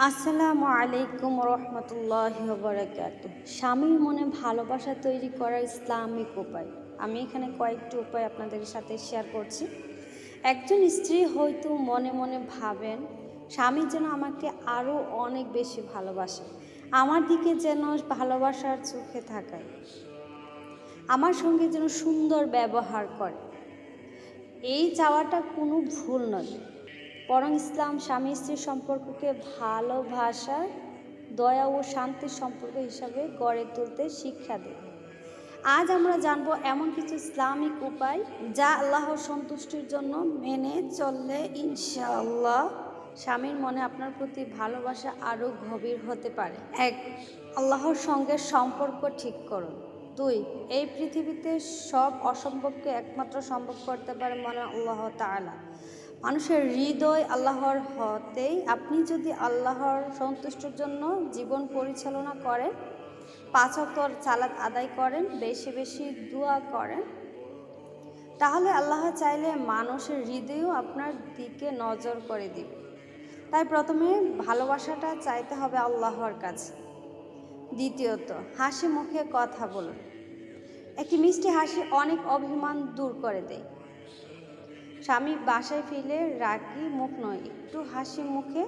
আসসালামু আলাইকুম রহমতুল্লাহি বারাকাতুহু। স্বামীর মনে ভালোবাসা তৈরি করার ইসলামিক উপায়। আমি এখানে কয়েকটি উপায় আপনাদের সাথে শেয়ার করছি। একজন স্ত্রী হয়তো মনে মনে ভাবেন, স্বামী যেন আমাকে আরও অনেক বেশি ভালোবাসে, আমার দিকে যেন ভালোবাসার চোখে তাকায়, আমার সঙ্গে যেন সুন্দর ব্যবহার করে। এই চাওয়াটা কোনো ভুল নয়, বরং ইসলাম স্বামী স্ত্রীর সম্পর্ককে ভালোবাসা, দয়া ও শান্তির সম্পর্ক হিসাবে গড়ে তুলতে শিক্ষা দেয়। আজ আমরা জানব এমন কিছু ইসলামিক উপায় যা আল্লাহর সন্তুষ্টির জন্য মেনে চললে ইনশাআল্লাহ স্বামীর মনে আপনার প্রতি ভালোবাসা আরও গভীর হতে পারে। 1. আল্লাহর সঙ্গে সম্পর্ক ঠিক করুন। 2. এই পৃথিবীতে সব অসম্ভবকে একমাত্র সম্ভব করতে পারে মনে আল্লাহ তাআলা। মানুষের হৃদয় আল্লাহর হতেই আপনি যদি আল্লাহর সন্তুষ্টির জন্য জীবন পরিচালনা করেন, 5 ওয়াক্ত সালাত আদায় করেন, বেশি বেশি দোয়া করেন, তাহলে আল্লাহ চাইলে মানুষের হৃদয়ও আপনার দিকে নজর করে দিবে। তাই প্রথমে ভালোবাসাটা চাইতে হবে আল্লাহর কাছে। দ্বিতীয়ত, হাসি মুখে কথা বলুন। একটি মিষ্টি হাসি অনেক অভিমান দূর করে দেয়। স্বামী বাসায় ফিরলে রাগী মুখ নয়, একটু হাসি মুখে,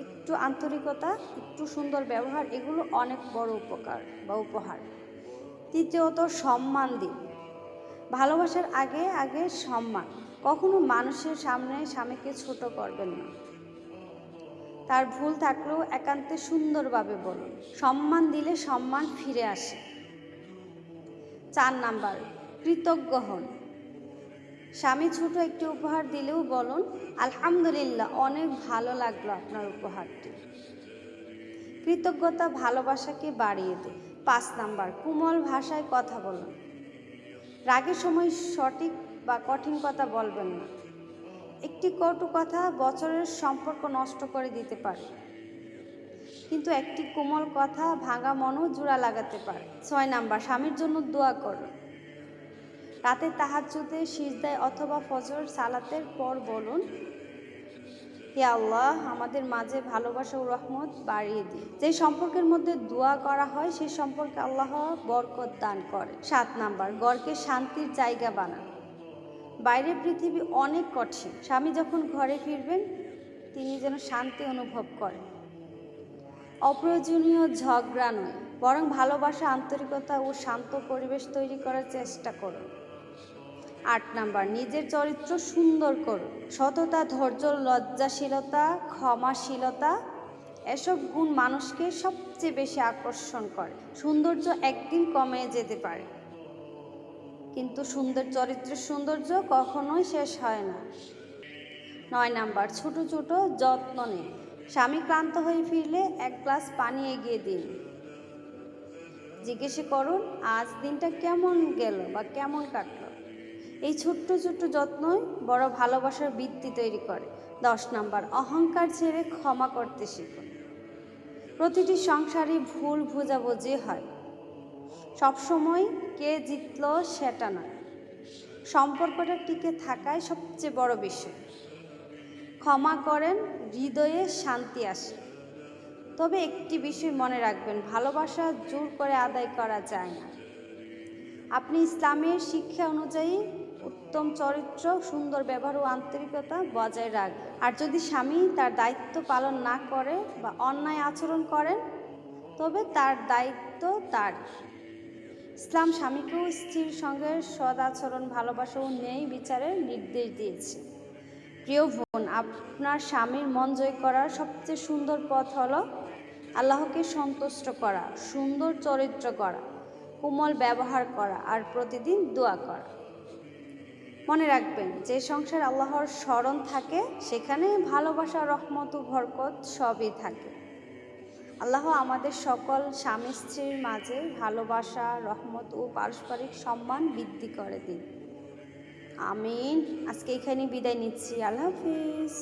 একটু আন্তরিকতা, একটু সুন্দর ব্যবহার, এগুলো অনেক বড় উপকার বা উপহার। তৃতীয়ত, সম্মান দিন। ভালোবাসার আগে আগে সম্মান। কখনো মানুষের সামনে স্বামীকে ছোট করবেন না। তার ভুল থাকলেও একান্তে সুন্দরভাবে বলুন। সম্মান দিলে সম্মান ফিরে আসে। 4 নাম্বার, কৃতজ্ঞ হন। স্বামী ছোট একটি উপহার দিলেও বলুন, আলহামদুলিল্লাহ, অনেক ভালো লাগলো আপনার উপহারটি। কৃতজ্ঞতা ভালোবাসাকে বাড়িয়ে দেয়। 5 নাম্বার, কোমল ভাষায় কথা বলুন। রাগের সময় সঠিক বা কঠিন কথা বলবেন না। একটি কটু কথা বছরের সম্পর্ক নষ্ট করে দিতে পারে, কিন্তু একটি কোমল কথা ভাঙা মনও জোড়া লাগাতে পারে। 6 নাম্বার, স্বামীর জন্য দোয়া করুন। রাতে তাহাজ্জুদে, সিজদায় অথবা ফজর সালাতের পর বলুন, হে আল্লাহ, আমাদের মাঝে ভালোবাসা ও রহমত বাড়িয়ে দিন। যে সম্পর্কের মধ্যে দোয়া করা হয় সেই সম্পর্কে আল্লাহ বরকত দান করে। 7 নাম্বার, ঘরকে শান্তির জায়গা বানান। বাইরের পৃথিবী অনেক কঠিন, স্বামী যখন ঘরে ফিরবেন তিনি যেন শান্তি অনুভব করেন। অপ্রয়োজনীয় ঝগড়া নয়, বরং ভালোবাসা, আন্তরিকতা ও শান্ত পরিবেশ তৈরি করার চেষ্টা করুন। 8 নাম্বার, নিজের চরিত্র সুন্দর করুন। সততা, ধৈর্য, লজ্জাশীলতা, ক্ষমাশীলতা, এসব গুণ মানুষকে সবচেয়ে বেশি আকর্ষণ করে। সৌন্দর্য একদিন কমে যেতে পারে, কিন্তু চরিত্রের সৌন্দর্য কখনোই শেষ হয় না। 9 নাম্বার, ছোট ছোট যত্ন নিন। স্বামী ক্লান্ত হয়ে ফিরলে 1 গ্লাস পানি এগিয়ে দিন। জিজ্ঞেস করুন, আজ দিনটা কেমন গেল বা কেমন কাটলো। এই ছোট্ট ছোট্ট যত্নই বড় ভালোবাসার ভিত্তি তৈরি করে। 10 নাম্বার, অহংকার ছেড়ে ক্ষমা করতে শিখুন। প্রতিটি সংসারে ভুল বোঝাবুঝি হয়, সবসময় কে জিতলো সেটা নয়, সম্পর্কটা টিকে থাকাই সবচেয়ে বড় বিষয়। ক্ষমা করেন, হৃদয়ে শান্তি আসে। তবে একটি বিষয় মনে রাখবেন, ভালোবাসা জোর করে আদায় করা যায় না। আপনি ইসলামের শিক্ষা অনুযায়ী উত্তম চরিত্র, সুন্দর ব্যবহার ও আন্তরিকতা বজায় রাখবেন। আর যদি স্বামী তার দায়িত্ব পালন না করে বা অন্যায় আচরণ করেন, তবে তার দায়িত্ব তার। ইসলাম স্বামীকেও স্ত্রীর সঙ্গে সদাচরণ, ভালোবাসা ও ন্যায় বিচারের নির্দেশ দিয়েছে। প্রিয় বোন, আপনার স্বামীর মন জয় করার সবচেয়ে সুন্দর পথ হলো আল্লাহকে সন্তুষ্ট করা, সুন্দর চরিত্র করা, কোমল ব্যবহার করা আর প্রতিদিন দোয়া করা। মনে রাখবেন, যে সংসার আল্লাহর স্মরণ থাকে সেখানে ভালোবাসা, রহমত ও বরকত সবই থাকে। আল্লাহ আমাদের সকল স্বামী স্ত্রীর মাঝে ভালোবাসা, রহমত ও পারস্পরিক সম্মান বৃদ্ধি করে দিন। আমিন। আজকে এখানে বিদায় নিচ্ছি। আল্লাহ হাফিজ।